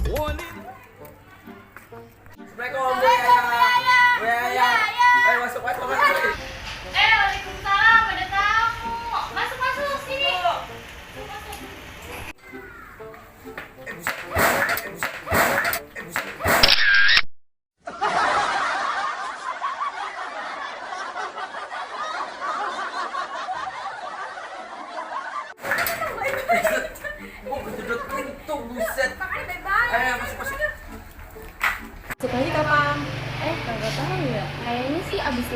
Assalamualaikum Bu Yaya. Bu Yaya. Ayo masuk. Waalaikumsalam, ada tamu. Masuk sini. Gedut pintu, buset. Ayo masuk. Sukanya kapan? Kagak tahu ya. Kayaknya sih abis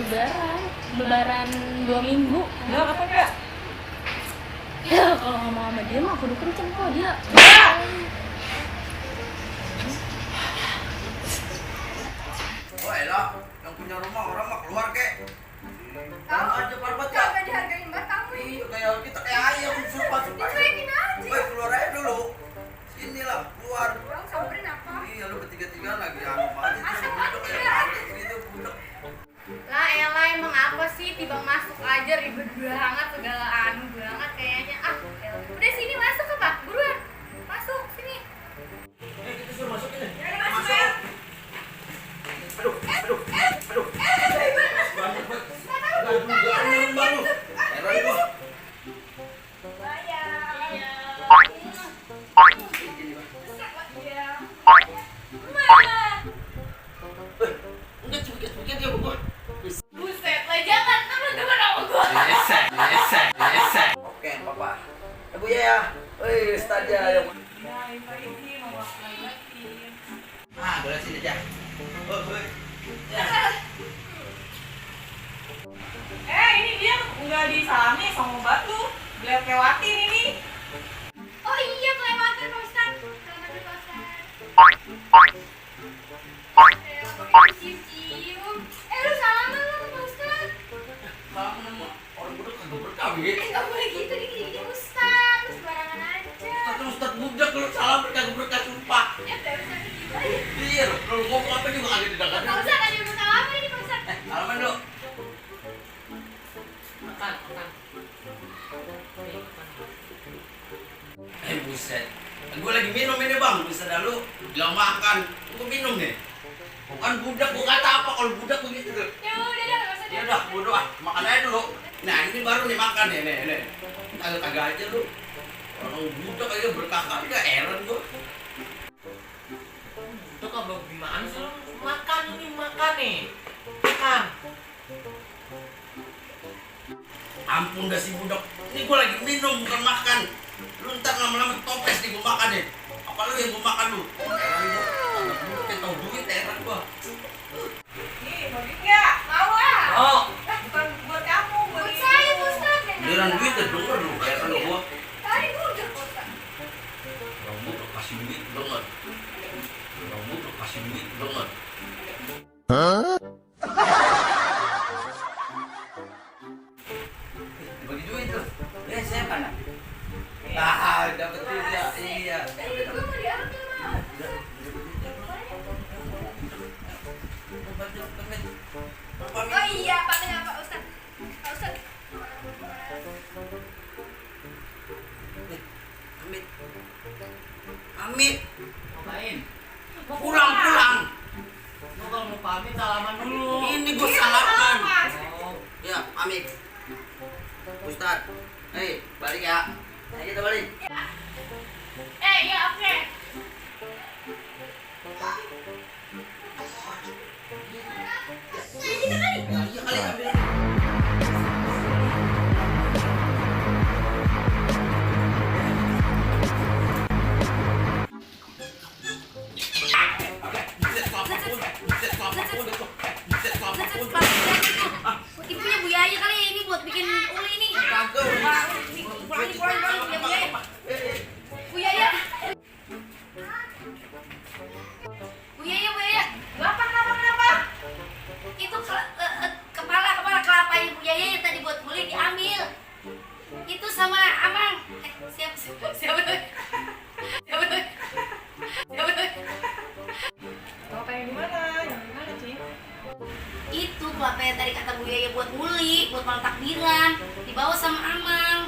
lebaran 2 minggu. Enggak apa enggak? Ya kalau ngomong sama dia mah kudu kenceng kok dia. Oh elah, yang punya rumah orang mah keluar kek. Kamu aja parbat ya. Kagak dihargain banget kamu. Iya kayak ayam sumpah. Dicuekin aja. Woi keluar aja dulu. Sini lah keluar. Kamu samperin apa? Iya lu bertiga-tiga lagi anu aja tuh Asal budak banget kayak ya. gitu gitu budak. Lah elah emang apa sih tiba masuk aja ribet banget segala anu banget kayaknya. Elah. Udah sini masuk apa? Buruan. Masuk sini. Kita suruh masukin deh. Ya udah masuk ya. Aduh. Banyak banget. Baru. Heran gua. Enggak cuket ya gua. Buset, lah jangan kan lu denger sama gua. Biasa. Oke, Papa. Bu ya. Woi, staja yang boleh sini aja. Woi. Ya. Ini dia nggak disalami sama batu. Beliau kewatin ini. Oh iya kelewatan Pak Ustaz. Kelewatan Pak Ustaz. Cium-cium. Lu salaman lu Pak Ustaz. Kamu nama orang budak kagak berkawin. Nggak boleh gitu dikit-dikit Ustaz. Terus sembarangan aja. Ustaz budak lu salam berkagak sumpah. Ya udah Ustaz gitu aja. Iya loh, kalau ngomong apa juga kagak didengar. Pak Ustaz ada yang mau salaman ini Pak Ustaz. Salaman dulu. Makan. Buset. Gue lagi minum ini bang, bisa dah lu bilang makan. Gue minum nih. Bukan budak, gue kata apa kalau budak begitu tuh. Ya udah dah Pak Ustaz. Ya udah, bodoh ah, makan aja dulu. Nah ini baru nih makan nih, nih. Kagak aja lu. Orang budak aja berkah kagak, heran gue. Itu kabar gimana sih lu? Makan nih. Makan. Ampun dah si budak. Ini gue lagi minum bukan makan. Lu ntar lama-lama toples nih gue makan deh. Apa lu yang gue makan lu? Heran gue. Anak budak yang tau duit heran gue. Nih, mau duit nggak? Mau ah. Oh, Bukan buat kamu, Buat saya Pak Ustaz. giliran duit ya denger lu. Heran gue. Tadi udah Pak Ustaz. Orang budak kasih duit denger. Orang budak kasih duit denger. Bagi duit tuh. Saya mana? Dapat juga. Iya. Tadi gua mau diambil Mas. Oh iya, pakai apa Ustaz? Pak Ustaz. Amit. Ngapain? Pulang. Lu kalau mau pamit salaman dulu. Ini gue salaman. Oh, Ya, Amit. Ustaz. Hei, balik ya. Ayo kita balik. Ya oke. Iya kali ambil. Ibunya Bu Yaya kali ya ini buat bikin uli ini. Kagak. Pulang. Bu Yaya. Bu Yaya. Kenapa? Itu kepala kelapa Ibu Yaya yang tadi buat uli diambil. Itu sama Amang. Siapa tuh? mau pengen di mana? Yang di mana, Ci? Itu kelapa yang tadi kata Bu Yaya buat uli, buat malam takbiran, dibawa sama Amang.